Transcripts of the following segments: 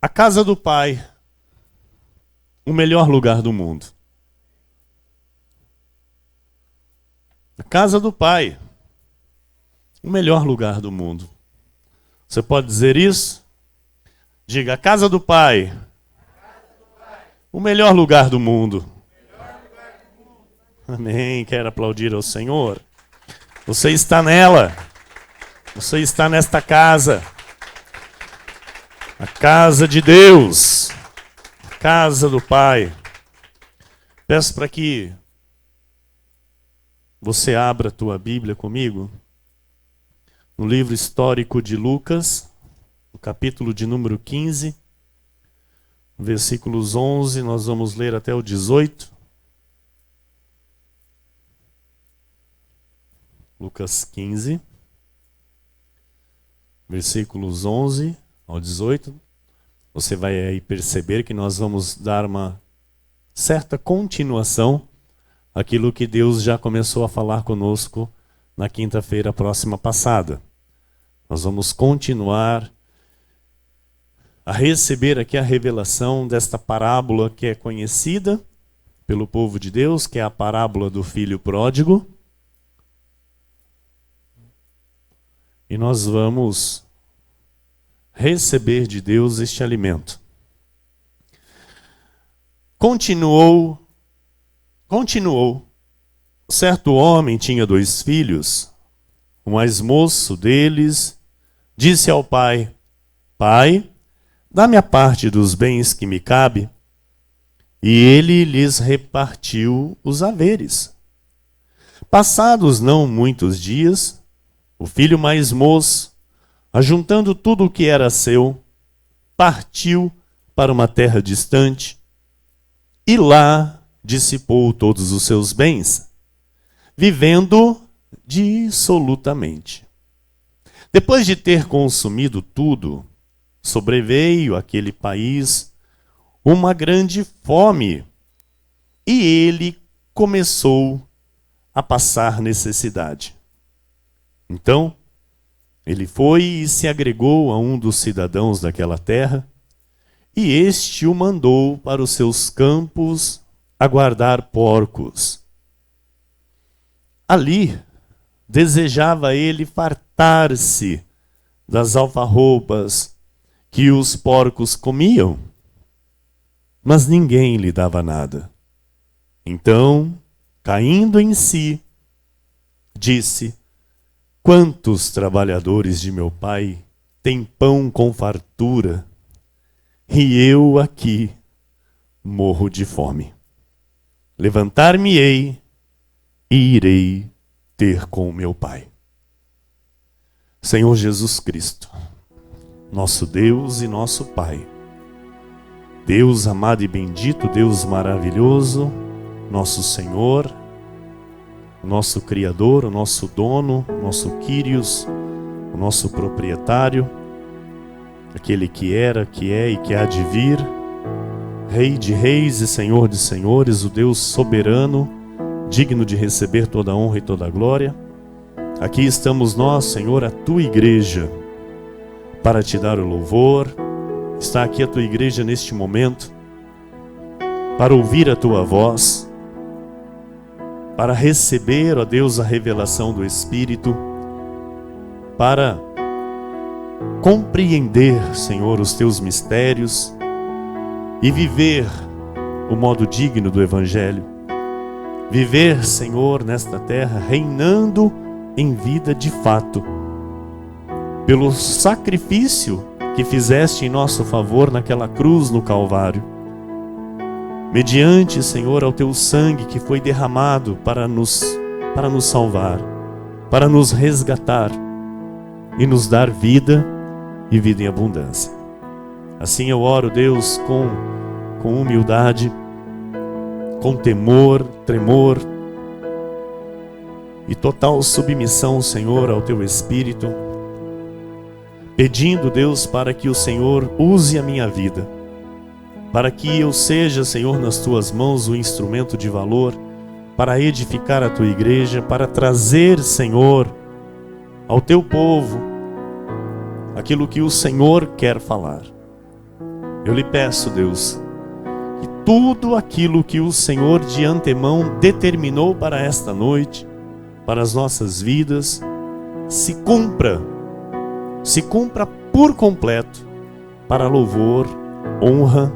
A casa do Pai, o melhor lugar do mundo. A casa do Pai, o melhor lugar do mundo. Você pode dizer isso? Diga, a casa do Pai, o melhor lugar do mundo. Amém. Quero aplaudir ao Senhor. Você está nela. Você está nesta casa. A casa de Deus. A casa do Pai. Peço para que você abra a tua Bíblia comigo. No livro histórico de Lucas, no capítulo de número 15, versículos 11, nós vamos ler até o 18. Lucas 15, versículos 11 ao 18. Você vai aí perceber que nós vamos dar uma certa continuação àquilo que Deus já começou a falar conosco na quinta-feira próxima passada. Nós vamos continuar a receber aqui a revelação desta parábola que é conhecida pelo povo de Deus, que é a parábola do filho pródigo. E nós vamos receber de Deus este alimento. Continuou. Certo homem tinha 2 filhos. O mais moço deles disse ao pai: Pai, dá-me a parte dos bens que me cabe. E ele lhes repartiu os haveres. Passados não muitos dias, o filho mais moço, ajuntando tudo o que era seu, partiu para uma terra distante e lá dissipou todos os seus bens, vivendo dissolutamente. Depois de ter consumido tudo, sobreveio àquele país uma grande fome e ele começou a passar necessidade. Então, ele foi e se agregou a um dos cidadãos daquela terra, e este o mandou para os seus campos a guardar porcos. Ali, desejava ele fartar-se das alfarrobas que os porcos comiam, mas ninguém lhe dava nada. Então, caindo em si, disse: Quantos trabalhadores de meu pai têm pão com fartura, e eu aqui morro de fome. Levantar-me-ei e irei ter com meu pai. Senhor Jesus Cristo, nosso Deus e nosso Pai, Deus amado e bendito, Deus maravilhoso, nosso Senhor, o nosso Criador, o nosso dono, o nosso Kyrios, o nosso proprietário, aquele que era, que é e que há de vir, Rei de reis e Senhor de senhores, o Deus soberano, digno de receber toda a honra e toda a glória. Aqui estamos nós, Senhor, a tua igreja, para te dar o louvor. Está aqui a tua igreja neste momento, para ouvir a tua voz, para receber, ó Deus, a revelação do Espírito, para compreender, Senhor, os teus mistérios e viver o modo digno do Evangelho. Viver, Senhor, nesta terra, reinando em vida de fato, pelo sacrifício que fizeste em nosso favor naquela cruz no Calvário. Mediante, Senhor, ao teu sangue que foi derramado para nos salvar, para nos resgatar e nos dar vida e vida em abundância. Assim eu oro, Deus, com humildade, com temor, tremor e total submissão, Senhor, ao teu Espírito, pedindo, Deus, para que o Senhor use a minha vida, para que eu seja, Senhor, nas tuas mãos o instrumento de valor para edificar a tua igreja, para trazer, Senhor, ao teu povo aquilo que o Senhor quer falar. Eu lhe peço, Deus, que tudo aquilo que o Senhor de antemão determinou para esta noite, para as nossas vidas, se cumpra por completo, para louvor, honra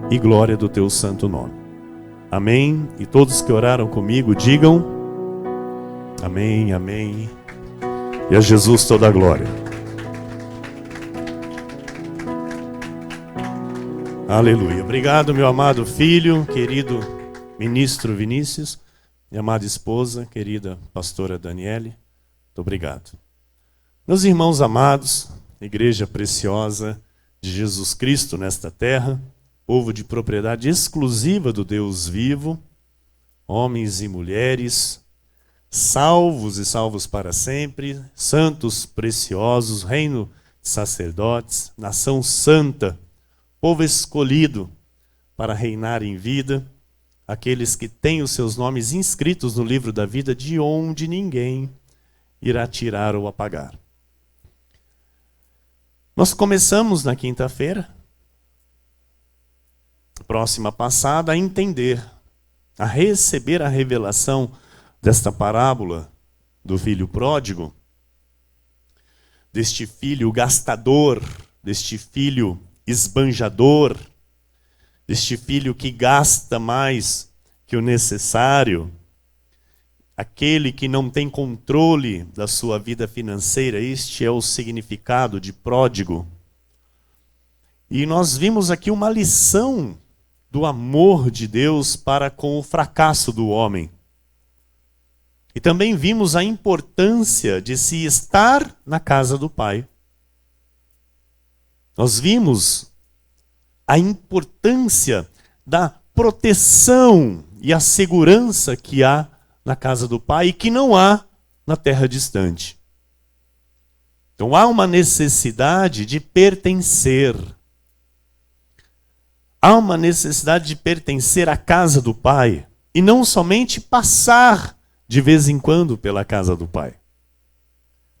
e glória do teu santo nome. Amém. E todos que oraram comigo, digam amém, amém. E a Jesus toda a glória. Aleluia. Obrigado, meu amado filho, querido ministro Vinícius, minha amada esposa, querida pastora Daniele. Muito obrigado. Meus irmãos amados, igreja preciosa de Jesus Cristo nesta terra, povo de propriedade exclusiva do Deus vivo, homens e mulheres, salvos e salvos para sempre, santos preciosos, reino de sacerdotes, nação santa, povo escolhido para reinar em vida, aqueles que têm os seus nomes inscritos no livro da vida, de onde ninguém irá tirar ou apagar. Nós começamos na quinta-feira, próxima passada, a entender, a receber a revelação desta parábola do filho pródigo, deste filho gastador, deste filho esbanjador, deste filho que gasta mais que o necessário, aquele que não tem controle da sua vida financeira. Este é o significado de pródigo. E nós vimos aqui uma lição do amor de Deus para com o fracasso do homem. E também vimos a importância de se estar na casa do Pai. Nós vimos a importância da proteção e a segurança que há na casa do Pai e que não há na terra distante. Então há uma necessidade de pertencer. Há uma necessidade de pertencer à casa do Pai e não somente passar de vez em quando pela casa do Pai.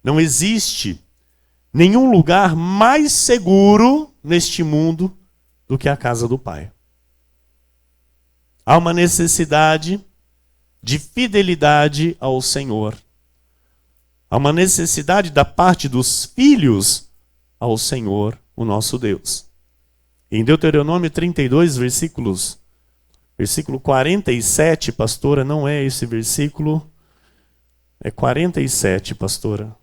Não existe nenhum lugar mais seguro neste mundo do que a casa do Pai. Há uma necessidade de fidelidade ao Senhor. Há uma necessidade da parte dos filhos ao Senhor, o nosso Deus. Em Deuteronômio 32, versículo 47, pastora, não é esse versículo, é 47, pastora.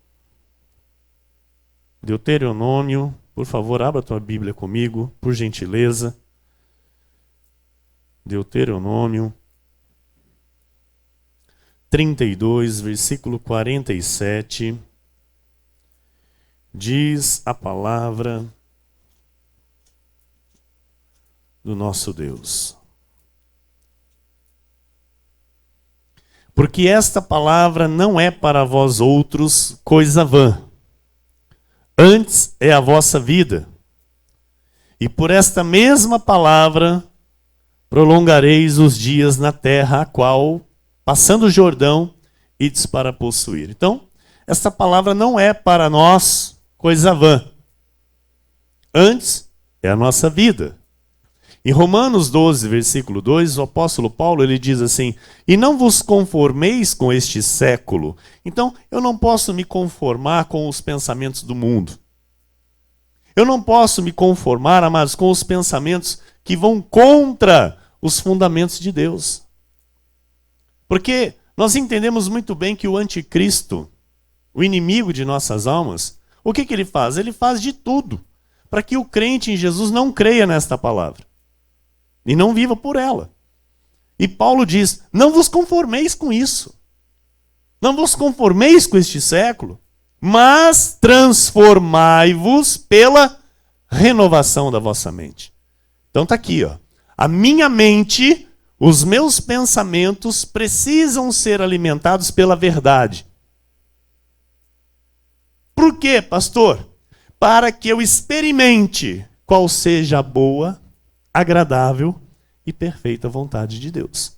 Deuteronômio, por favor, abra a tua Bíblia comigo, por gentileza. Deuteronômio 32, versículo 47, diz a palavra do nosso Deus. Porque esta palavra não é para vós outros coisa vã, antes é a vossa vida. E por esta mesma palavra prolongareis os dias na terra, a qual, passando o Jordão, ides para possuir. Então, esta palavra não é para nós coisa vã. Antes é a nossa vida. Em Romanos 12, versículo 2, o apóstolo Paulo ele diz assim: e não vos conformeis com este século. Então, eu não posso me conformar com os pensamentos do mundo. Eu não posso me conformar, amados, com os pensamentos que vão contra os fundamentos de Deus. Porque nós entendemos muito bem que o anticristo, o inimigo de nossas almas, o que ele faz? Ele faz de tudo para que o crente em Jesus não creia nesta palavra e não viva por ela. E Paulo diz: não vos conformeis com isso. Não vos conformeis com este século, mas transformai-vos pela renovação da vossa mente. Então está aqui, ó. A minha mente, os meus pensamentos precisam ser alimentados pela verdade. Por quê, pastor? Para que eu experimente qual seja a boa, agradável e perfeita vontade de Deus.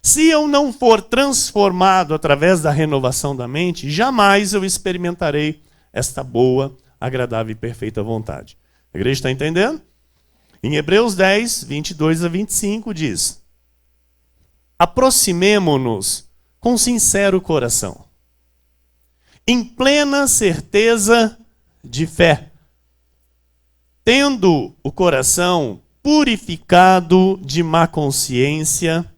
Se eu não for transformado através da renovação da mente, jamais eu experimentarei esta boa, agradável e perfeita vontade. A igreja está entendendo? Em Hebreus 10, 22 a 25 diz: aproximemo-nos com sincero coração, em plena certeza de fé, tendo o coração purificado de má consciência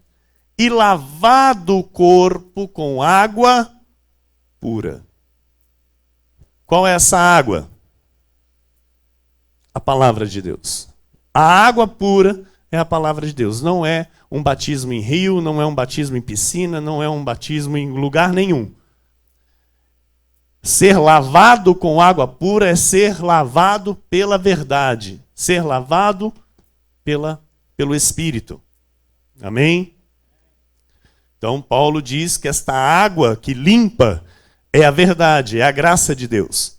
e lavado o corpo com água pura. Qual é essa água? A palavra de Deus. A água pura é a palavra de Deus. Não é um batismo em rio, não é um batismo em piscina, não é um batismo em lugar nenhum. Ser lavado com água pura é ser lavado pela verdade, ser lavado pelo Espírito. Amém? Então Paulo diz que esta água que limpa é a verdade, é a graça de Deus.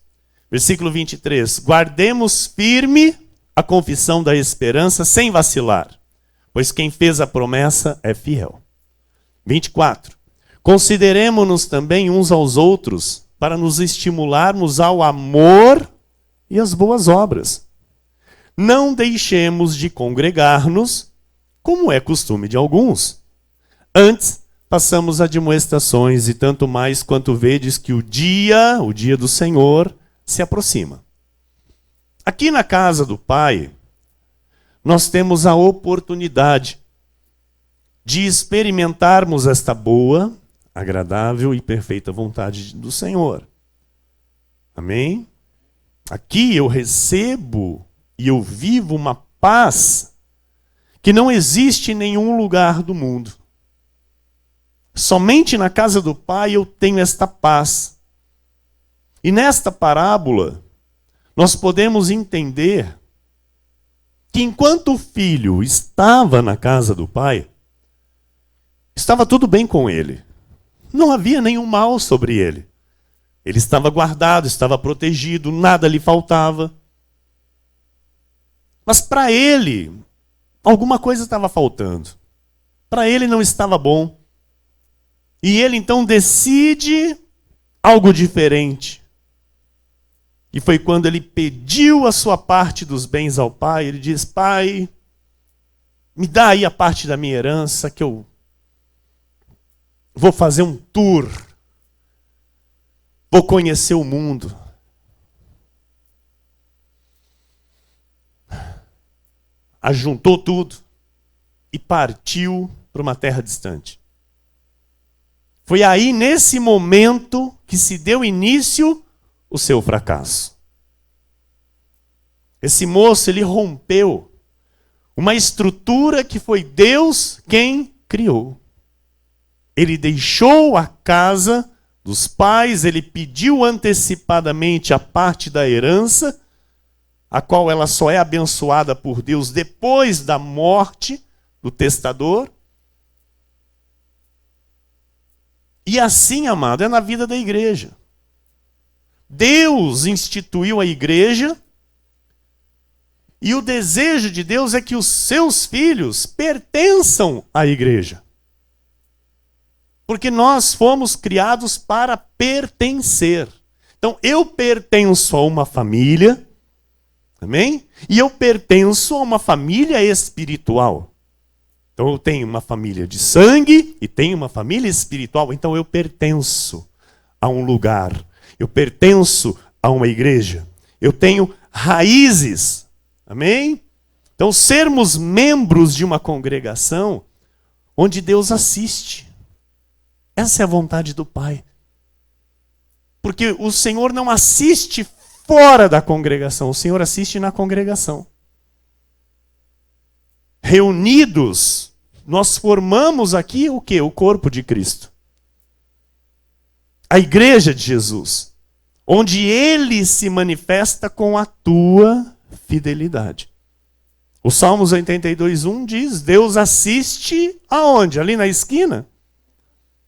Versículo 23. Guardemos firme a confissão da esperança sem vacilar, pois quem fez a promessa é fiel. 24. Consideremo-nos também uns aos outros para nos estimularmos ao amor e às boas obras. Não deixemos de congregar-nos, como é costume de alguns. Antes, passamos admoestações, e tanto mais quanto vedes que o dia do Senhor, se aproxima. Aqui na casa do Pai, nós temos a oportunidade de experimentarmos esta boa, agradável e perfeita vontade do Senhor. Amém? Aqui eu recebo e eu vivo uma paz que não existe em nenhum lugar do mundo. Somente na casa do Pai eu tenho esta paz. E nesta parábola, nós podemos entender que enquanto o filho estava na casa do Pai, estava tudo bem com ele. Não havia nenhum mal sobre ele. Ele estava guardado, estava protegido, nada lhe faltava. Mas para ele, alguma coisa estava faltando. Para ele não estava bom. E ele então decide algo diferente. E foi quando ele pediu a sua parte dos bens ao pai. Ele diz: pai, me dá aí a parte da minha herança que eu vou fazer um tour. Vou conhecer o mundo. Ajuntou tudo e partiu para uma terra distante. Foi aí, nesse momento, que se deu início o seu fracasso. Esse moço, ele rompeu uma estrutura que foi Deus quem criou. Ele deixou a casa dos pais, ele pediu antecipadamente a parte da herança, a qual ela só é abençoada por Deus depois da morte do testador. E assim, amado, é na vida da igreja. Deus instituiu a igreja e o desejo de Deus é que os seus filhos pertençam à igreja. Porque nós fomos criados para pertencer. Então, eu pertenço a uma família, amém? E eu pertenço a uma família espiritual. Então, eu tenho uma família de sangue e tenho uma família espiritual. Então, eu pertenço a um lugar. Eu pertenço a uma igreja. Eu tenho raízes. Amém? Então, sermos membros de uma congregação onde Deus assiste. Essa é a vontade do Pai. Porque o Senhor não assiste fora da congregação, o Senhor assiste na congregação. Reunidos, nós formamos aqui o quê? O corpo de Cristo. A igreja de Jesus, onde Ele se manifesta com a tua fidelidade. O Salmos 82:1 diz: Deus assiste aonde? Ali na esquina.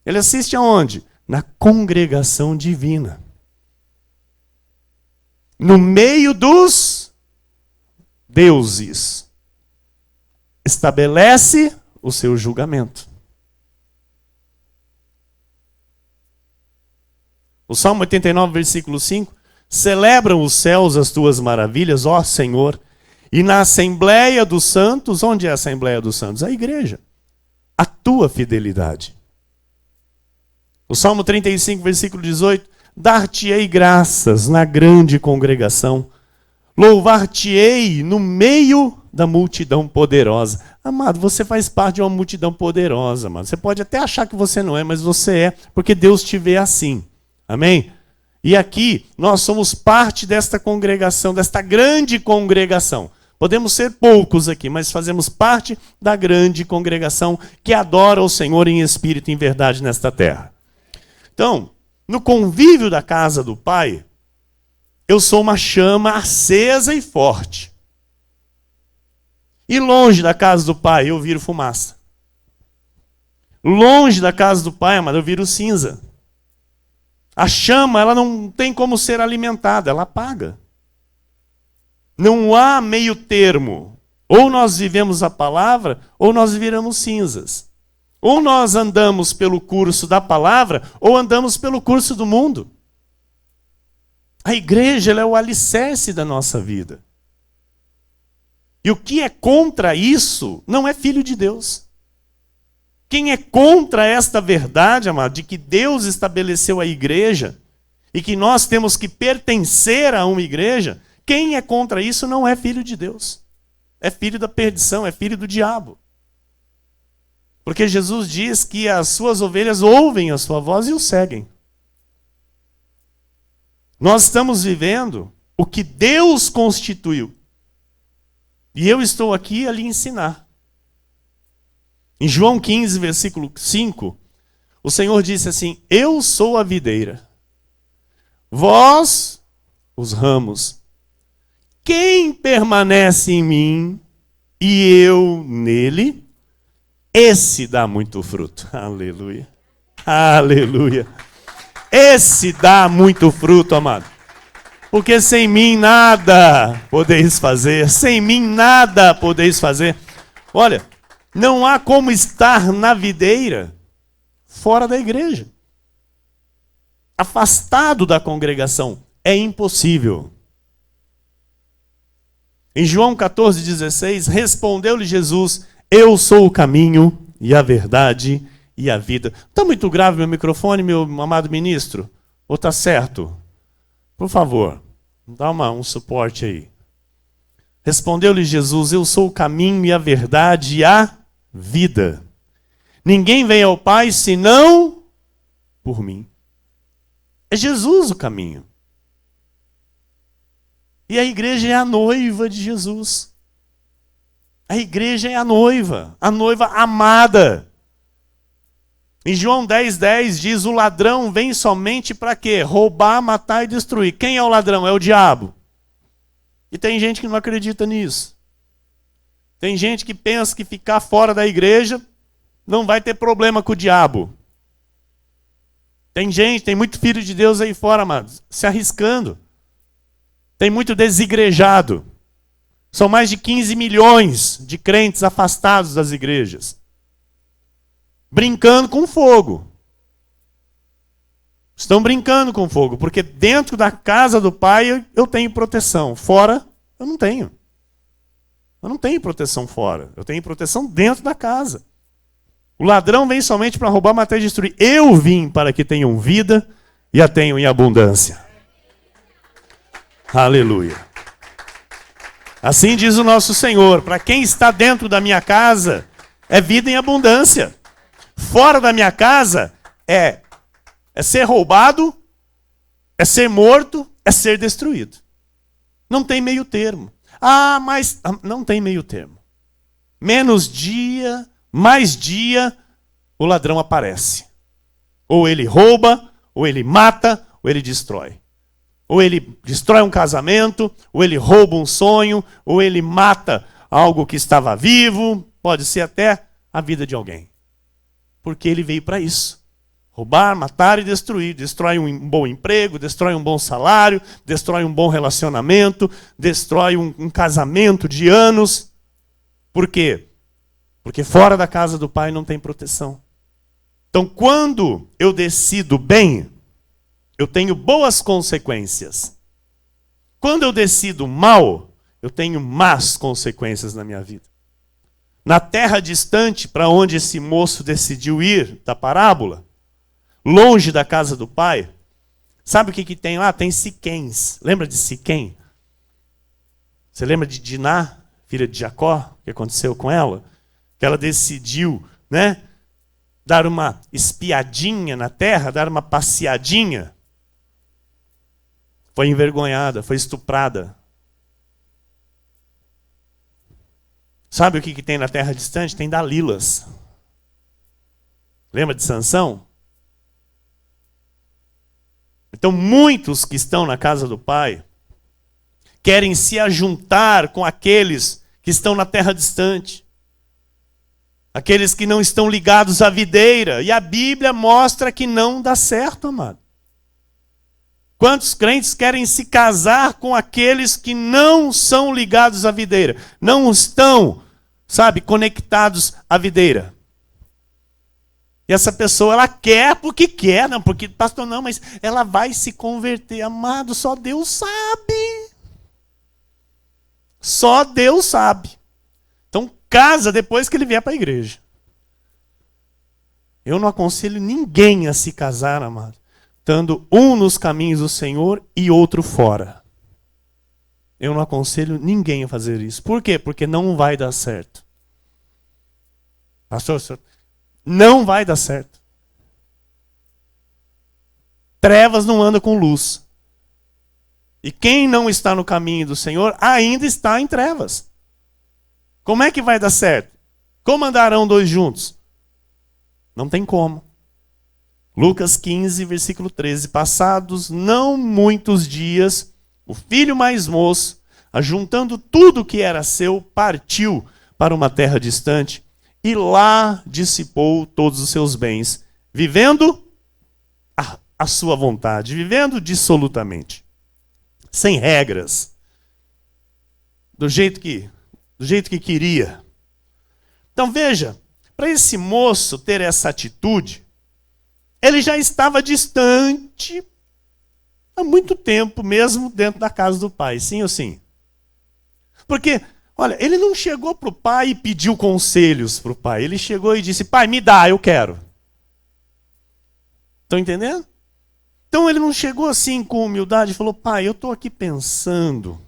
Ele assiste aonde? Na congregação divina. No meio dos deuses. Estabelece o seu julgamento. O Salmo 89, versículo 5. Celebram os céus as tuas maravilhas, ó Senhor, E na Assembleia dos Santos, onde é a Assembleia dos Santos? A igreja. A tua fidelidade. O Salmo 35, versículo 18. Dar-te-ei graças na grande congregação. Louvar-te-ei no meio da multidão poderosa. Amado, você faz parte de uma multidão poderosa, amado. Você pode até achar que você não é, mas você é, porque Deus te vê assim. Amém? E aqui, nós somos parte desta congregação, desta grande congregação. Podemos ser poucos aqui, mas fazemos parte da grande congregação que adora o Senhor em espírito e em verdade nesta terra. Então, no convívio da casa do Pai, eu sou uma chama acesa e forte. E longe da casa do Pai, eu viro fumaça. Longe da casa do Pai, amado, eu viro cinza. A chama, ela não tem como ser alimentada, ela apaga. Não há meio termo. Ou nós vivemos a palavra, ou nós viramos cinzas. Ou nós andamos pelo curso da palavra, ou andamos pelo curso do mundo. A igreja ela é o alicerce da nossa vida. E o que é contra isso não é filho de Deus. Quem é contra esta verdade, amado, de que Deus estabeleceu a igreja e que nós temos que pertencer a uma igreja, quem é contra isso não é filho de Deus. É filho da perdição, é filho do diabo. Porque Jesus diz que as suas ovelhas ouvem a sua voz e o seguem. Nós estamos vivendo o que Deus constituiu. E eu estou aqui a lhe ensinar. Em João 15, versículo 5, o Senhor disse assim: eu sou a videira, vós os ramos. Quem permanece em mim e eu nele, esse dá muito fruto. Aleluia. Aleluia. Esse dá muito fruto, amado. Porque sem mim nada podeis fazer. Sem mim nada podeis fazer. Olha, não há como estar na videira fora da igreja. Afastado da congregação. É impossível. Em João 14,16, respondeu-lhe Jesus: eu sou o caminho e a verdade e a vida. Está muito grave meu microfone, meu amado ministro? Ou está certo? Por favor, dá um suporte aí. Respondeu-lhe Jesus: eu sou o caminho e a verdade e a vida. Ninguém vem ao Pai senão por mim. É Jesus o caminho. E a igreja é a noiva de Jesus. A igreja é a noiva amada. Em João 10,10 diz: o ladrão vem somente para quê? Roubar, matar e destruir. Quem é o ladrão? É o diabo. E tem gente que não acredita nisso. Tem gente que pensa que ficar fora da igreja não vai ter problema com o diabo. Tem muito filho de Deus aí fora, amados, se arriscando. Tem muito desigrejado. São mais de 15 milhões de crentes afastados das igrejas. Brincando com fogo. Estão brincando com fogo, porque dentro da casa do Pai eu tenho proteção. Fora, eu não tenho. Eu não tenho proteção fora. Eu tenho proteção dentro da casa. O ladrão vem somente para roubar, matar e destruir. Eu vim para que tenham vida e a tenham em abundância. Aleluia. Assim diz o nosso Senhor: para quem está dentro da minha casa, é vida em abundância. Fora da minha casa, é ser roubado, é ser morto, é ser destruído. Não tem meio termo. Mas não tem meio termo. Menos dia, mais dia, o ladrão aparece. Ou ele rouba, ou ele mata, ou ele destrói. Ou ele destrói um casamento, ou ele rouba um sonho, ou ele mata algo que estava vivo, pode ser até a vida de alguém. Porque ele veio para isso. Roubar, matar e destruir. Destrói um bom emprego, destrói um bom salário, destrói um bom relacionamento, destrói um casamento de anos. Por quê? Porque fora da casa do Pai não tem proteção. Então, quando eu decido bem, eu tenho boas consequências. Quando eu decido mal, eu tenho más consequências na minha vida. Na terra distante para onde esse moço decidiu ir, da parábola, longe da casa do pai, sabe o que tem lá? Tem Siquéms. Lembra de Siquém? Você lembra de Diná, filha de Jacó? O que aconteceu com ela? Que ela decidiu, né, dar uma espiadinha na terra, dar uma passeadinha. Foi envergonhada, foi estuprada. Sabe o que tem na terra distante? Tem Dalilas. Lembra de Sansão? Então, muitos que estão na casa do Pai querem se ajuntar com aqueles que estão na terra distante. Aqueles que não estão ligados à videira. E a Bíblia mostra que não dá certo, amado. Quantos crentes querem se casar com aqueles que não são ligados à videira? Não estão, sabe, conectados à videira. E essa pessoa, ela quer porque quer, não, porque, pastor, não, mas ela vai se converter. Amado, só Deus sabe. Só Deus sabe. Então, casa depois que ele vier para a igreja. Eu não aconselho ninguém a se casar, amado, estando um nos caminhos do Senhor e outro fora. Eu não aconselho ninguém a fazer isso. Por quê? Porque não vai dar certo. Pastor, não vai dar certo. Trevas não andam com luz. E quem não está no caminho do Senhor ainda está em trevas. Como é que vai dar certo? Como andarão dois juntos? Não tem como. Lucas 15, versículo 13. Passados não muitos dias, o filho mais moço, ajuntando tudo que era seu, partiu para uma terra distante e lá dissipou todos os seus bens, vivendo a sua vontade, vivendo dissolutamente, sem regras, do jeito que queria. Então veja, para esse moço ter essa atitude, ele já estava distante há muito tempo, mesmo dentro da casa do pai, sim ou sim? Porque, olha, ele não chegou para o pai e pediu conselhos para o pai. Ele chegou e disse, pai, me dá, eu quero. Estão entendendo? Então ele não chegou assim com humildade e falou, pai, eu estou aqui pensando,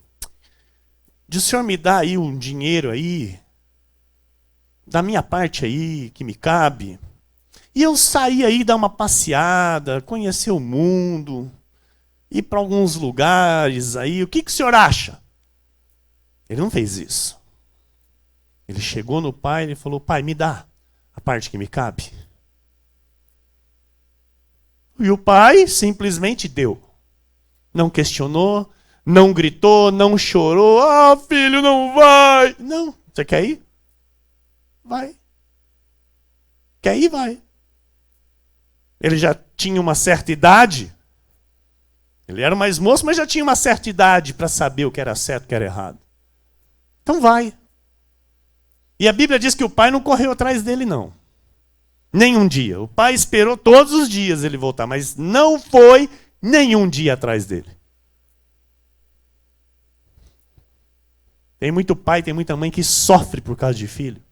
de o senhor me dar aí um dinheiro aí, da minha parte aí, que me cabe. E eu saí aí dar uma passeada, conhecer o mundo, ir para alguns lugares aí. O que o senhor acha? Ele não fez isso. Ele chegou no pai e falou, pai, me dá a parte que me cabe. E o pai simplesmente deu. Não questionou, não gritou, não chorou. Ah, filho, não vai. Não, você quer ir? Vai. Quer ir? Vai. Ele já tinha uma certa idade. Ele era mais moço, mas já tinha uma certa idade para saber o que era certo e o que era errado. Então vai. E a Bíblia diz que o pai não correu atrás dele, não. Nenhum dia. O pai esperou todos os dias ele voltar, mas não foi nenhum dia atrás dele. Tem muito pai, tem muita mãe que sofre por causa de filho.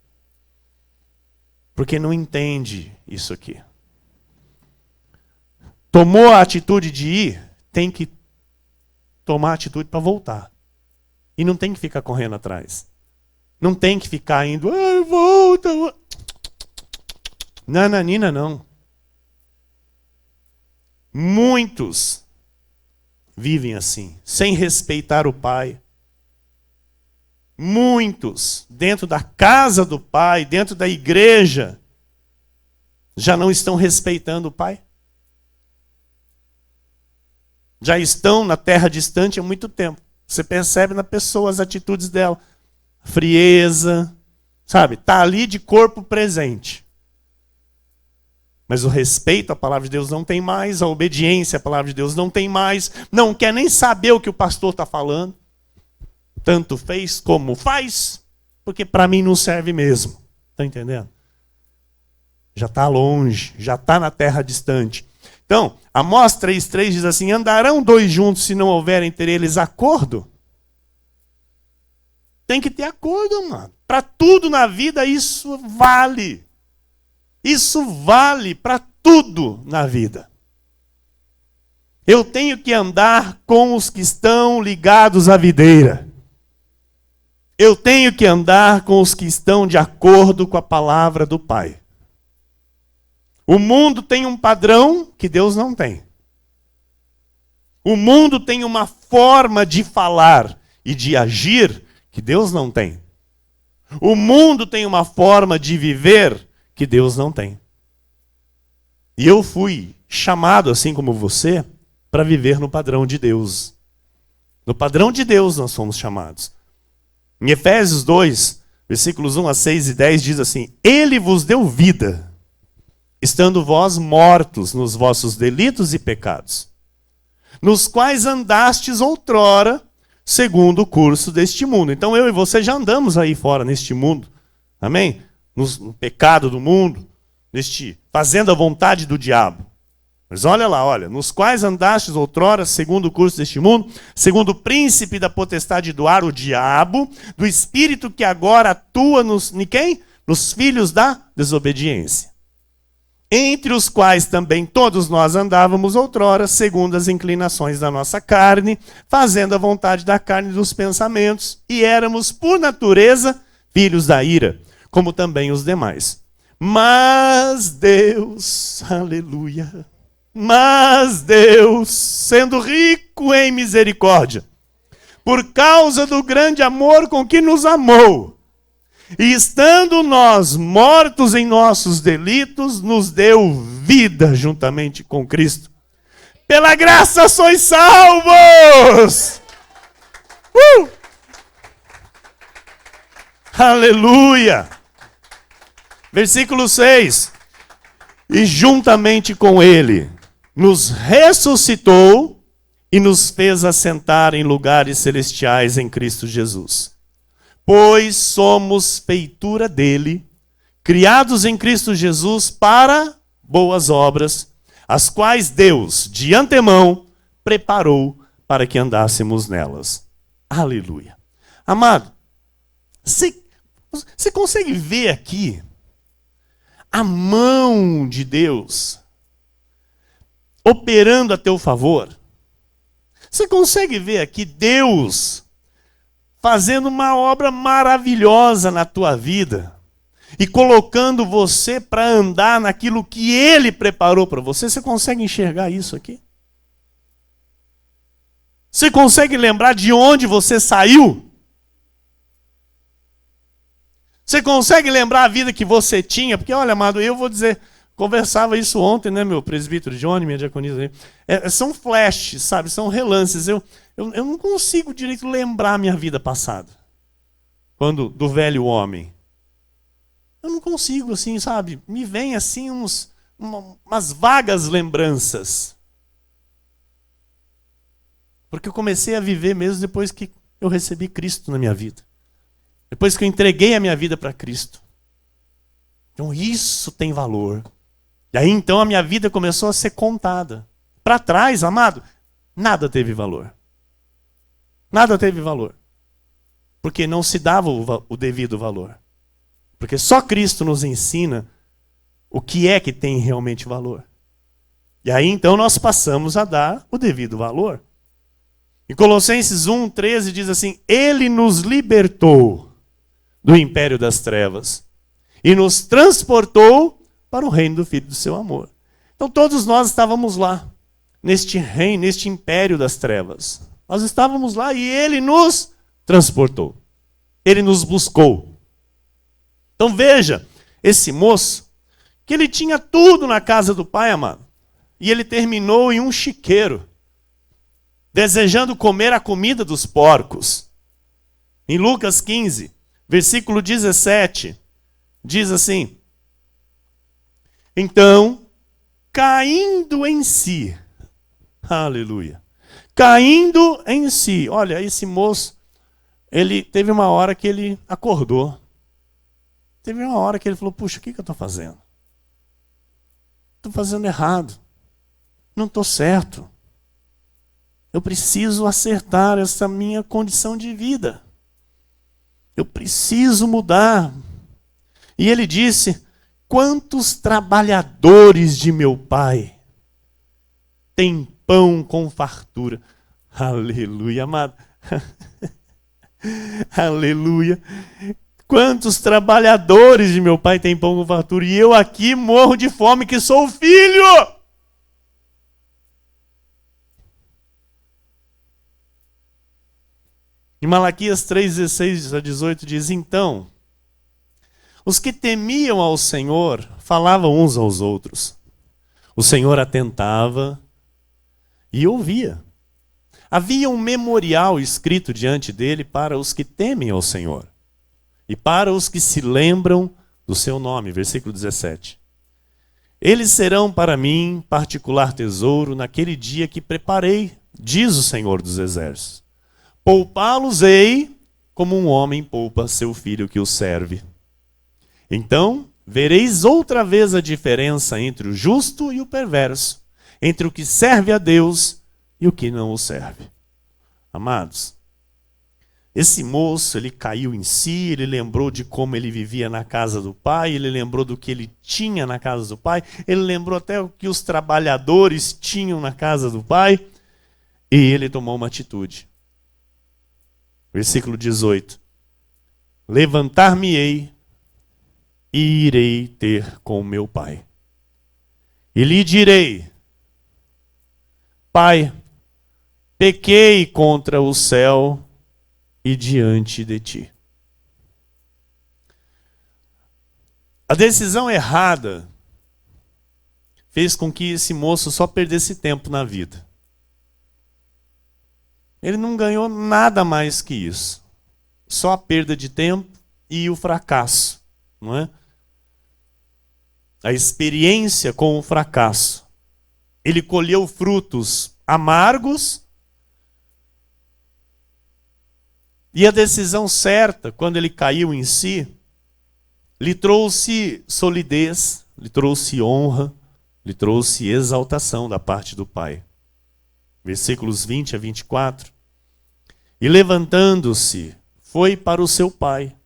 Porque não entende isso aqui. Tomou a atitude de ir, tem que tomar a atitude para voltar. E não tem que ficar correndo atrás. Não tem que ficar indo, volta. Nananina, não. Muitos vivem assim, sem respeitar o pai. Muitos, dentro da casa do pai, dentro da igreja, já não estão respeitando o pai. Já estão na terra distante há muito tempo. Você percebe na pessoa as atitudes dela. Frieza, sabe? Está ali de corpo presente. Mas o respeito à palavra de Deus não tem mais, a obediência à palavra de Deus não tem mais, não quer nem saber o que o pastor está falando. Tanto fez como faz, porque para mim não serve mesmo. Está entendendo? Já está longe, já está na terra distante. Então, Amós 3,3 diz assim, andarão dois juntos se não houver entre eles acordo? Tem que ter acordo, mano. Para tudo na vida isso vale. Isso vale para tudo na vida. Eu tenho que andar com os que estão ligados à videira. Eu tenho que andar com os que estão de acordo com a palavra do Pai. O mundo tem um padrão que Deus não tem. O mundo tem uma forma de falar e de agir que Deus não tem. O mundo tem uma forma de viver que Deus não tem. E eu fui chamado, assim como você, para viver no padrão de Deus. No padrão de Deus nós somos chamados. Em Efésios 2, versículos 1 a 6 e 10 diz assim: Ele vos deu vida, estando vós mortos nos vossos delitos e pecados, nos quais andastes outrora, segundo o curso deste mundo. Então eu e você já andamos aí fora neste mundo, amém? No pecado do mundo, fazendo a vontade do diabo. Mas olha lá, olha, nos quais andastes outrora, segundo o curso deste mundo, segundo o príncipe da potestade do ar, o diabo, do espírito que agora atua em quem? Nos filhos da desobediência. Entre os quais também todos nós andávamos outrora, segundo as inclinações da nossa carne, fazendo a vontade da carne e dos pensamentos, e éramos, por natureza, filhos da ira, como também os demais. Mas Deus, aleluia, mas Deus, sendo rico em misericórdia, por causa do grande amor com que nos amou, e estando nós mortos em nossos delitos, nos deu vida juntamente com Cristo. Pela graça sois salvos! Aleluia! Versículo 6. E juntamente com Ele nos ressuscitou e nos fez assentar em lugares celestiais em Cristo Jesus. Pois somos feitura dele, criados em Cristo Jesus para boas obras, as quais Deus, de antemão, preparou para que andássemos nelas. Aleluia. Amado, você consegue ver aqui a mão de Deus operando a teu favor? Você consegue ver aqui Deus fazendo uma obra maravilhosa na tua vida e colocando você para andar naquilo que Ele preparou para você? Você consegue enxergar isso aqui? Você consegue lembrar de onde você saiu? Você consegue lembrar a vida que você tinha? Porque, olha, amado, eu vou dizer, conversava isso ontem, né, meu presbítero Johnny, minha diaconisa. São flashes, sabe? São relances. Eu não consigo direito lembrar a minha vida passada. Do velho homem. Eu não consigo, assim, sabe? Me vem, assim, umas vagas lembranças. Porque eu comecei a viver mesmo depois que eu recebi Cristo na minha vida. Depois que eu entreguei a minha vida para Cristo. Então isso tem valor. E aí então a minha vida começou a ser contada. Para trás, amado, nada teve valor. Nada teve valor. Porque não se dava o devido valor. Porque só Cristo nos ensina o que é que tem realmente valor. E aí então nós passamos a dar o devido valor. Em Colossenses 1:13 diz assim: Ele nos libertou do império das trevas e nos transportou para o reino do Filho do seu amor. Então todos nós estávamos lá, neste reino, neste império das trevas. Nós estávamos lá e Ele nos transportou. Ele nos buscou. Então veja, esse moço, que ele tinha tudo na casa do Pai, amado, e ele terminou em um chiqueiro, desejando comer a comida dos porcos. Em Lucas 15, versículo 17, diz assim: Então, caindo em si, aleluia, caindo em si, olha, esse moço, ele teve uma hora que ele acordou. Teve uma hora que ele falou: puxa, o que eu estou fazendo? Estou fazendo errado. Não estou certo. Eu preciso acertar essa minha condição de vida. Eu preciso mudar. E ele disse: quantos trabalhadores de meu pai têm pão com fartura? Aleluia, amado. Aleluia. Quantos trabalhadores de meu pai têm pão com fartura? E eu aqui morro de fome, que sou filho. Em Malaquias 3:16-18 diz: então, os que temiam ao Senhor falavam uns aos outros. O Senhor atentava e ouvia. Havia um memorial escrito diante dele para os que temem ao Senhor e para os que se lembram do seu nome. Versículo 17. Eles serão para mim particular tesouro naquele dia que preparei, diz o Senhor dos Exércitos. Poupá-los-ei como um homem poupa seu filho que o serve. Então vereis outra vez a diferença entre o justo e o perverso, entre o que serve a Deus e o que não o serve. Amados, esse moço, ele caiu em si, ele lembrou de como ele vivia na casa do pai, ele lembrou do que ele tinha na casa do pai, ele lembrou até o que os trabalhadores tinham na casa do pai, e ele tomou uma atitude. Versículo 18. Levantar-me-ei e irei ter com meu pai. E lhe direi: Pai, pequei contra o céu e diante de ti. A decisão errada fez com que esse moço só perdesse tempo na vida. Ele não ganhou nada mais que isso. Só a perda de tempo e o fracasso, não é? A experiência com o fracasso. Ele colheu frutos amargos. E a decisão certa, quando ele caiu em si, lhe trouxe solidez, lhe trouxe honra, lhe trouxe exaltação da parte do Pai. Versículos 20-24. E levantando-se, foi para o seu pai.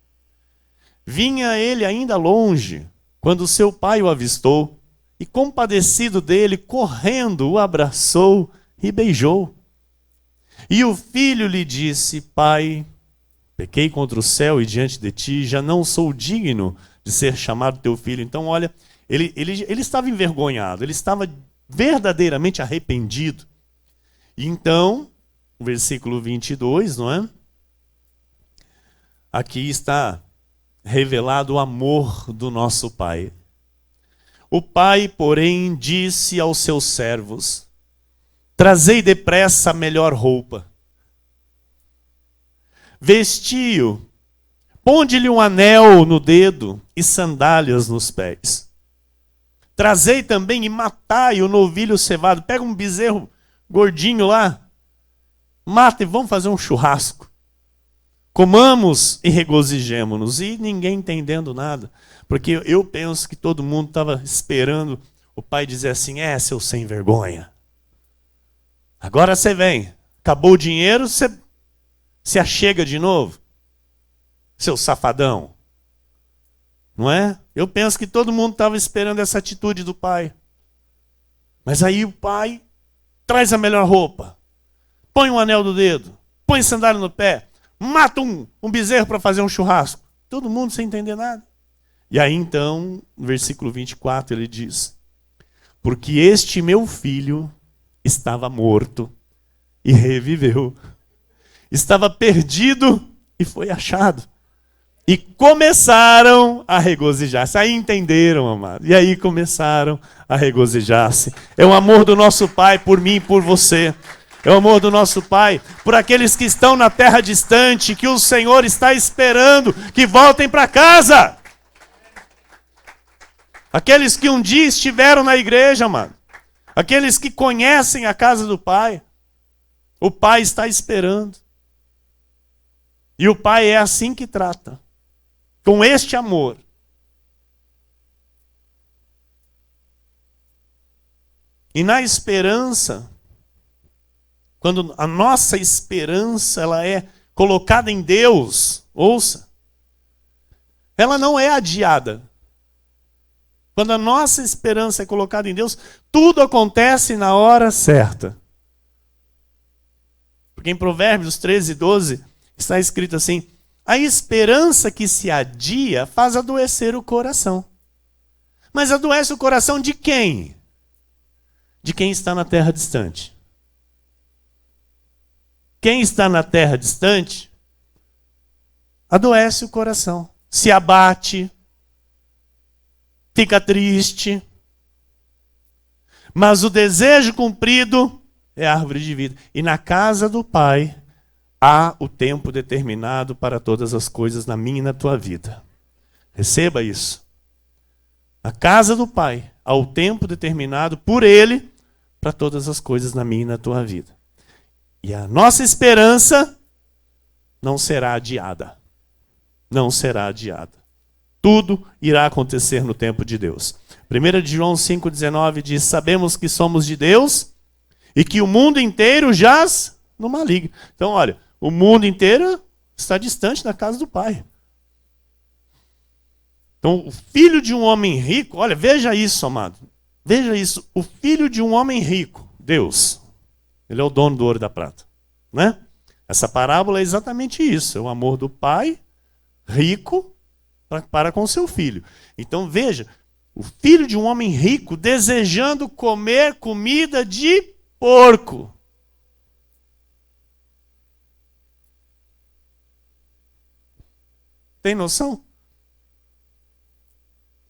Vinha ele ainda longe, quando seu pai o avistou, e compadecido dele, correndo, o abraçou e beijou. E o filho lhe disse: Pai, pequei contra o céu e diante de ti, já não sou digno de ser chamado teu filho. Então, olha, ele estava envergonhado, ele estava verdadeiramente arrependido. E então, o versículo 22, não é? Aqui está revelado o amor do nosso Pai. O pai, porém, disse aos seus servos: trazei depressa a melhor roupa. Vestiu, ponde-lhe um anel no dedo e sandálias nos pés. Trazei também e matai o novilho cevado. Pega um bezerro gordinho lá, mata e vamos fazer um churrasco. Comamos e regozijemo-nos. E ninguém entendendo nada. Porque eu penso que todo mundo estava esperando o pai dizer assim: seu sem vergonha. Agora você vem. Acabou o dinheiro, você se achega de novo. Seu safadão. Não é? Eu penso que todo mundo estava esperando essa atitude do pai. Mas aí o pai traz a melhor roupa. Põe um anel no dedo. Põe sandália no pé. Mata um bezerro para fazer um churrasco. Todo mundo sem entender nada. E aí então, no versículo 24, ele diz: porque este meu filho estava morto e reviveu. Estava perdido e foi achado. E começaram a regozijar-se. Aí entenderam, amado. E aí começaram a regozijar-se. É o amor do nosso Pai por mim e por você. É o amor do nosso Pai por aqueles que estão na terra distante, que o Senhor está esperando que voltem para casa. Aqueles que um dia estiveram na igreja, amado. Aqueles que conhecem a casa do Pai. O Pai está esperando. E o Pai é assim que trata. Com este amor. E na esperança, quando a nossa esperança ela é colocada em Deus, ouça, Ela não é adiada. Quando a nossa esperança é colocada em Deus, tudo acontece na hora certa. Porque em Provérbios 13:12 está escrito assim: a esperança que se adia faz adoecer o coração. Mas adoece o coração de quem? De quem está na terra distante. Quem está na terra distante, adoece o coração, se abate, fica triste. Mas o desejo cumprido é a árvore de vida. E na casa do Pai há o tempo determinado para todas as coisas na minha e na tua vida. Receba isso. Na casa do Pai há o tempo determinado por Ele para todas as coisas na minha e na tua vida. E a nossa esperança não será adiada. Não será adiada. Tudo irá acontecer no tempo de Deus. 1 de João 5,19 diz: sabemos que somos de Deus e que o mundo inteiro jaz no maligno. Então, olha, o mundo inteiro está distante da casa do Pai. Então, o filho de um homem rico, olha, veja isso, amado. Veja isso. O filho de um homem rico, Deus, ele é o dono do ouro e da prata, né? Essa parábola é exatamente isso. É o amor do pai rico para com seu filho. Então veja, o filho de um homem rico desejando comer comida de porco. Tem noção?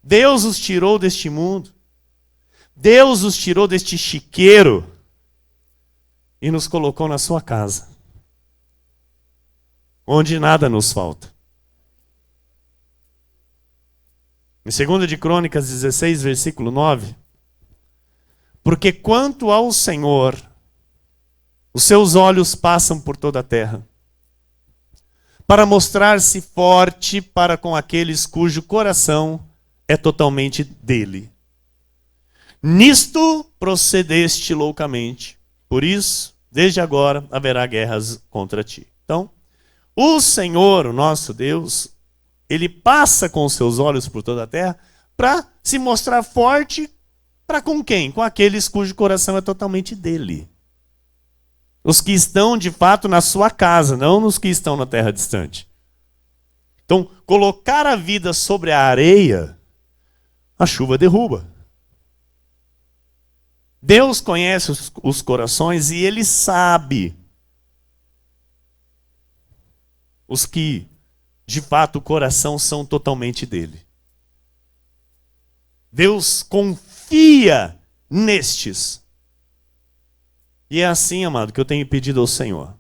Deus os tirou deste mundo. Deus os tirou deste chiqueiro e nos colocou na sua casa, onde nada nos falta. Em 2 de Crônicas 16, versículo 9, porque quanto ao Senhor, os seus olhos passam por toda a terra, para mostrar-se forte para com aqueles cujo coração é totalmente dele. Nisto procedeste loucamente, por isso, desde agora haverá guerras contra ti. Então, o Senhor, o nosso Deus, ele passa com os seus olhos por toda a terra para se mostrar forte para com quem? Com aqueles cujo coração é totalmente dele. Os que estão, de fato, na sua casa, não nos que estão na terra distante. Então, colocar a vida sobre a areia, a chuva derruba. Deus conhece os corações e Ele sabe os que, de fato, o coração são totalmente dele. Deus confia nestes. E é assim, amado, que eu tenho pedido ao Senhor.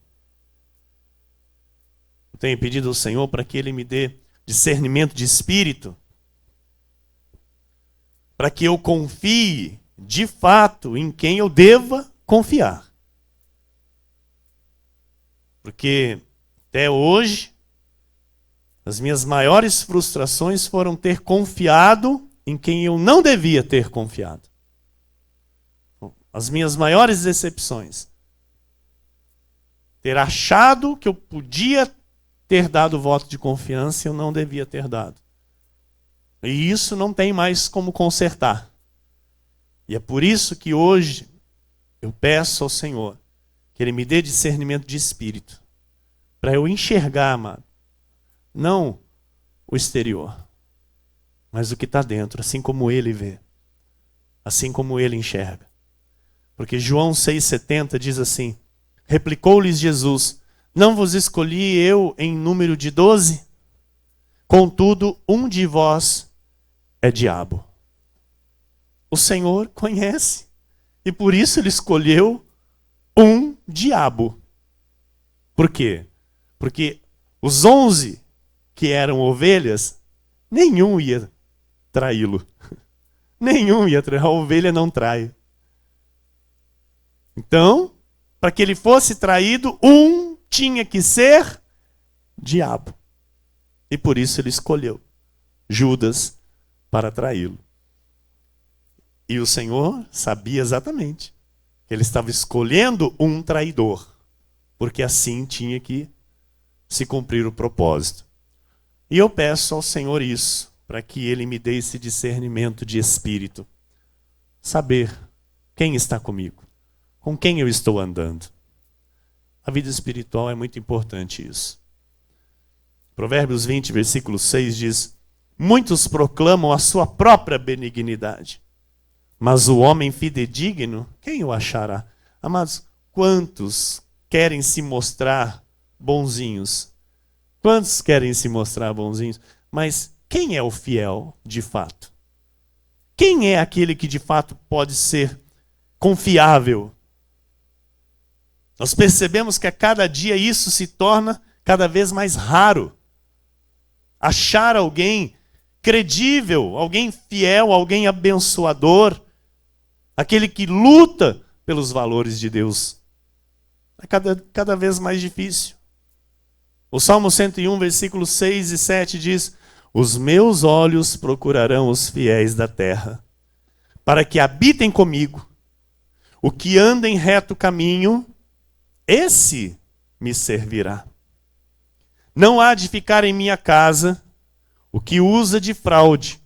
Eu tenho pedido ao Senhor para que Ele me dê discernimento de espírito, para que eu confie de fato em quem eu deva confiar. Porque até hoje, as minhas maiores frustrações foram ter confiado em quem eu não devia ter confiado. As minhas maiores decepções. Ter achado que eu podia ter dado voto de confiança e eu não devia ter dado. E isso não tem mais como consertar. E é por isso que hoje eu peço ao Senhor que Ele me dê discernimento de espírito, para eu enxergar, amado, não o exterior, mas o que está dentro, assim como Ele vê, assim como Ele enxerga. Porque João 6,70 diz assim: replicou-lhes Jesus: não vos escolhi eu em número de 12? Contudo, um de vós é diabo. O Senhor conhece, e por isso Ele escolheu um diabo. Por quê? Porque os 11 que eram ovelhas, nenhum ia traí-lo. Nenhum ia traí-lo. A ovelha não trai. Então, para que ele fosse traído, um tinha que ser diabo. E por isso ele escolheu Judas para traí-lo. E o Senhor sabia exatamente que ele estava escolhendo um traidor, porque assim tinha que se cumprir o propósito. E eu peço ao Senhor isso, para que Ele me dê esse discernimento de espírito. Saber quem está comigo, com quem eu estou andando. A vida espiritual é muito importante isso. Provérbios 20, versículo 6 diz: muitos proclamam a sua própria benignidade, mas o homem fidedigno, quem o achará? Amados, quantos querem se mostrar bonzinhos? Quantos querem se mostrar bonzinhos? Mas quem é o fiel de fato? Quem é aquele que de fato pode ser confiável? Nós percebemos que a cada dia isso se torna cada vez mais raro. Achar alguém credível, alguém fiel, alguém abençoador, aquele que luta pelos valores de Deus, é cada vez mais difícil. O Salmo 101, versículos 6 e 7 diz: os meus olhos procurarão os fiéis da terra, para que habitem comigo. O que anda em reto caminho, esse me servirá. Não há de ficar em minha casa o que usa de fraude,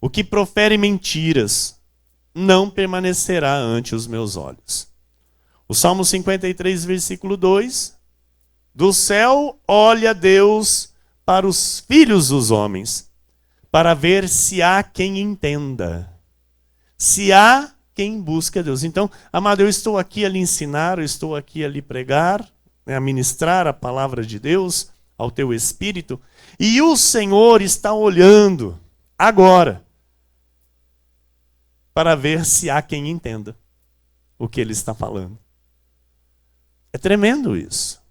o que profere mentiras, não permanecerá ante os meus olhos. O Salmo 53, versículo 2: do céu olha Deus para os filhos dos homens, para ver se há quem entenda, se há quem busque a Deus. Então, amado, eu estou aqui a lhe ensinar, eu estou aqui a lhe pregar, a ministrar a palavra de Deus ao teu espírito, e o Senhor está olhando agora para ver se há quem entenda o que ele está falando. É tremendo isso.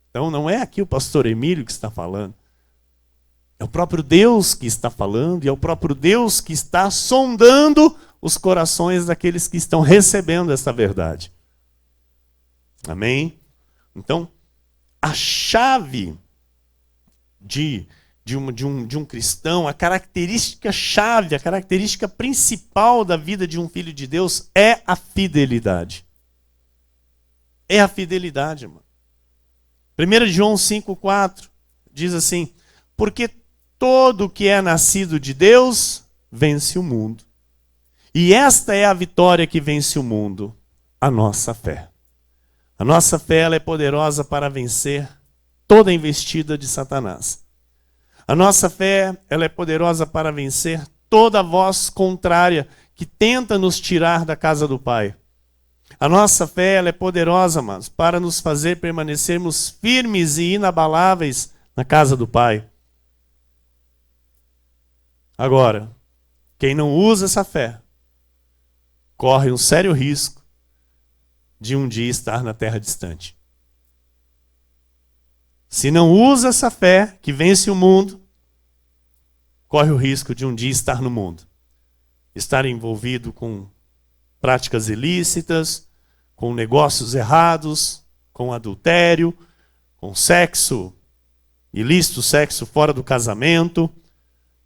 Então não é aqui o pastor Emílio que está falando. É o próprio Deus que está falando, e é o próprio Deus que está sondando os corações daqueles que estão recebendo essa verdade. Amém? Então, a chave de um cristão, a característica chave, a característica principal da vida de um filho de Deus é a fidelidade. É a fidelidade, irmão. 1 João 5,4 diz assim: porque todo que é nascido de Deus vence o mundo. E esta é a vitória que vence o mundo, a nossa fé. A nossa fé, ela é poderosa para vencer toda a investida de Satanás. A nossa fé, ela é poderosa para vencer toda voz contrária que tenta nos tirar da casa do Pai. A nossa fé, ela é poderosa, amados, para nos fazer permanecermos firmes e inabaláveis na casa do Pai. Agora, quem não usa essa fé, corre um sério risco de um dia estar na terra distante. Se não usa essa fé que vence o mundo, corre o risco de um dia estar no mundo. Estar envolvido com práticas ilícitas, com negócios errados, com adultério, com sexo ilícito, sexo fora do casamento,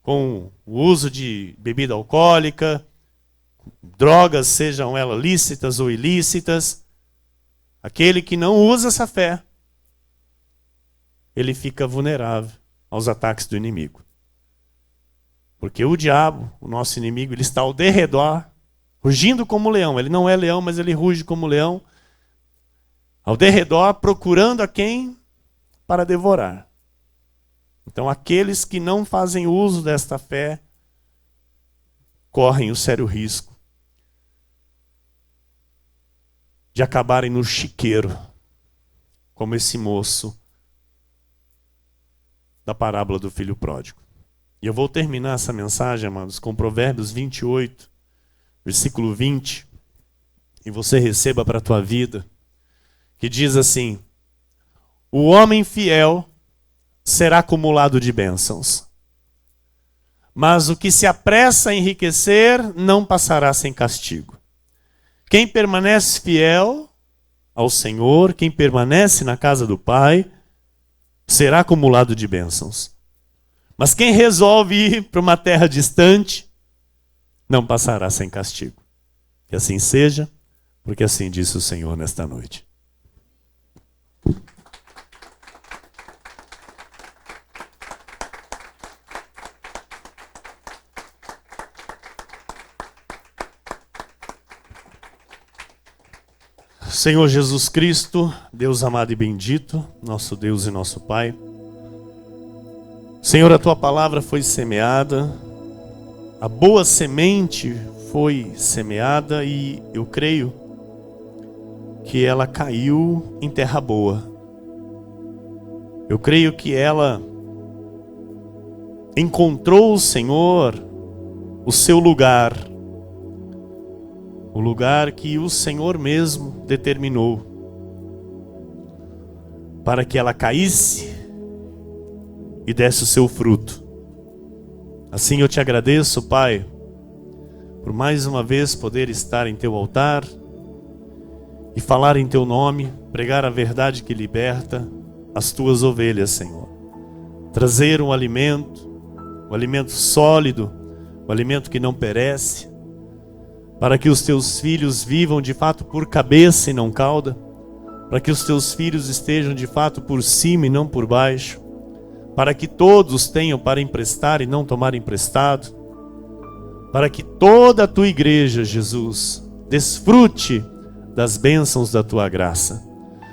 com o uso de bebida alcoólica, drogas, sejam elas lícitas ou ilícitas. Aquele que não usa essa fé, ele fica vulnerável aos ataques do inimigo. Porque o diabo, o nosso inimigo, ele está ao derredor, rugindo como leão. Ele não é leão, mas ele ruge como leão. Ao derredor, procurando a quem para devorar. Então, aqueles que não fazem uso desta fé, correm o sério risco de acabarem no chiqueiro, como esse moço da parábola do filho pródigo. E eu vou terminar essa mensagem, amados, com Provérbios 28, versículo 20, e você receba para a tua vida, que diz assim: o homem fiel será acumulado de bênçãos, mas o que se apressa a enriquecer não passará sem castigo. Quem permanece fiel ao Senhor, quem permanece na casa do Pai, será acumulado de bênçãos. Mas quem resolve ir para uma terra distante, não passará sem castigo. Que assim seja, porque assim disse o Senhor nesta noite. Senhor Jesus Cristo, Deus amado e bendito, nosso Deus e nosso Pai. Senhor, a Tua palavra foi semeada, a boa semente foi semeada e eu creio que ela caiu em terra boa. Eu creio que ela encontrou, Senhor, o seu lugar, o lugar que o Senhor mesmo determinou para que ela caísse e desse o seu fruto. Assim eu te agradeço, Pai, por mais uma vez poder estar em Teu altar e falar em Teu nome, pregar a verdade que liberta as Tuas ovelhas, Senhor. Trazer um alimento sólido, um alimento que não perece, para que os Teus filhos vivam de fato por cabeça e não cauda, para que os Teus filhos estejam de fato por cima e não por baixo, para que todos tenham para emprestar e não tomar emprestado, para que toda a Tua igreja, Jesus, desfrute das bênçãos da Tua graça,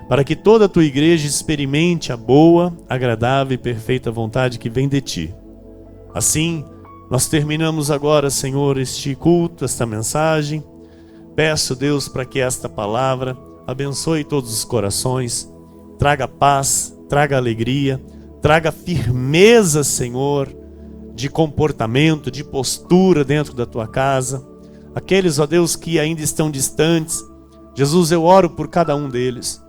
para que toda a Tua igreja experimente a boa, agradável e perfeita vontade que vem de Ti. Assim, nós terminamos agora, Senhor, este culto, esta mensagem. Peço, Deus, para que esta palavra abençoe todos os corações, traga paz, traga alegria, traga firmeza, Senhor, de comportamento, de postura dentro da Tua casa. Aqueles, ó Deus, que ainda estão distantes, Jesus, eu oro por cada um deles.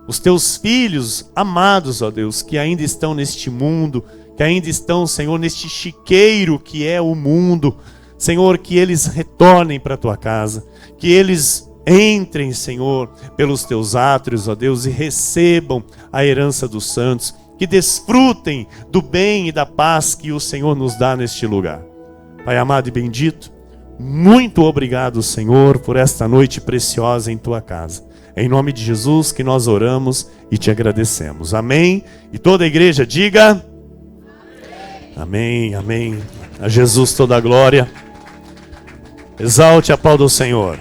Os Teus filhos amados, ó Deus, que ainda estão neste mundo, que ainda estão, Senhor, neste chiqueiro que é o mundo. Senhor, que eles retornem para a Tua casa, que eles entrem, Senhor, pelos Teus átrios, ó Deus, e recebam a herança dos santos, que desfrutem do bem e da paz que o Senhor nos dá neste lugar. Pai amado e bendito, muito obrigado, Senhor, por esta noite preciosa em Tua casa. É em nome de Jesus que nós oramos e Te agradecemos. Amém? E toda a igreja diga... Amém, amém. A Jesus toda a glória. Exalte a pau do Senhor.